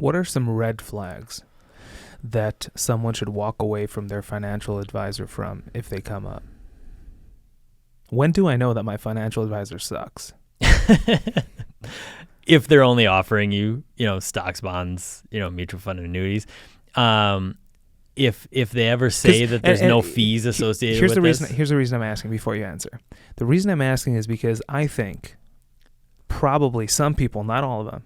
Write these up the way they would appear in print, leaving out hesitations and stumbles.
What are some red flags that someone should walk away from their financial advisor from if they come up? When do I know that my financial advisor sucks? If they're only offering you, stocks, bonds, mutual fund and annuities. If they ever say that there's no fees associated with this. Here's the reason I'm asking before you answer. The reason I'm asking is because I think probably some people, not all of them,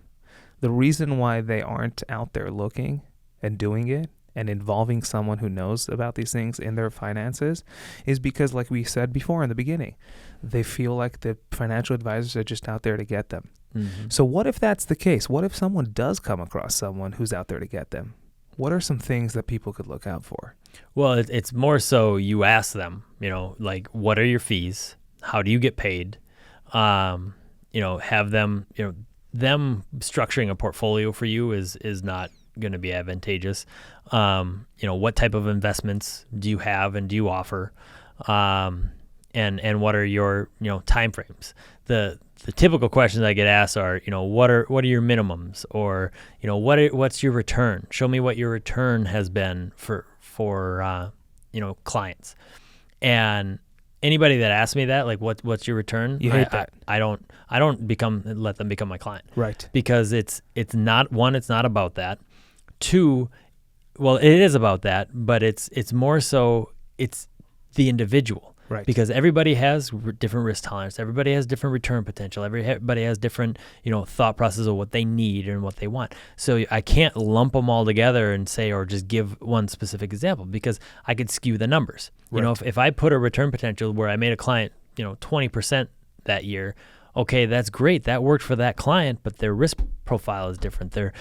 the reason why they aren't out there looking and doing it and involving someone who knows about these things in their finances is because, like we said before in the beginning, they feel like the financial advisors are just out there to get them. Mm-hmm. So what if that's the case? What if someone does come across someone who's out there to get them? What are some things that people could look out for? Well, it's more so you ask them, like, what are your fees? How do you get paid? Have them, them structuring a portfolio for you is not going to be advantageous. What type of investments do you have and do you offer? And what are your, time frames? The typical questions I get asked are, what are your minimums, or, what's your return? Show me what your return has been for clients. And anybody that asks me that, like, what's your return? You hate that. I don't let them become my client. Right. Because it's not about that. Two, well, it is about that, but it's more so it's the individual. Right. Because everybody has different risk tolerance. Everybody has different return potential. Everybody has different, thought process of what they need and what they want. So I can't lump them all together and say, or just give one specific example, because I could skew the numbers. Right. If I put a return potential where I made a client, 20% that year, okay, that's great. That worked for that client, but their risk profile is different. Their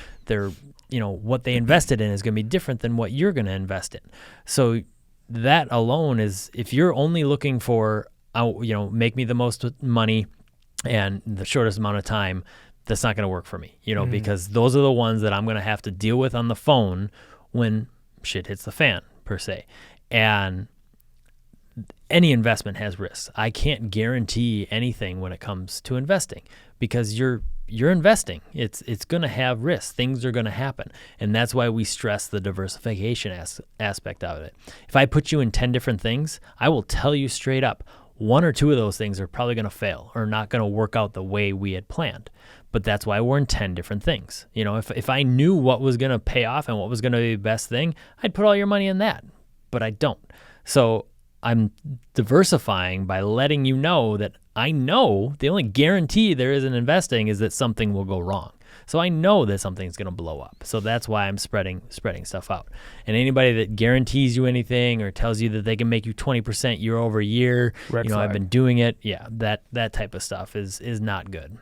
what they invested in is going to be different than what you're going to invest in. So that alone is, if you're only looking for, make me the most money and the shortest amount of time, that's not going to work for me, because those are the ones that I'm going to have to deal with on the phone when shit hits the fan, per se. And any investment has risks. I can't guarantee anything when it comes to investing, because you're investing. It's going to have risks. Things are going to happen. And that's why we stress the diversification aspect of it. If I put you in 10 different things, I will tell you straight up, one or two of those things are probably going to fail or not going to work out the way we had planned. But that's why we're in 10 different things. If I knew what was going to pay off and what was going to be the best thing, I'd put all your money in that. But I don't. So I'm diversifying by letting you know that I know the only guarantee there is in investing is that something will go wrong. So I know that something's going to blow up. So that's why I'm spreading stuff out. And anybody that guarantees you anything or tells you that they can make you 20% year over year, Red flag. I've been doing it. Yeah, that type of stuff is not good.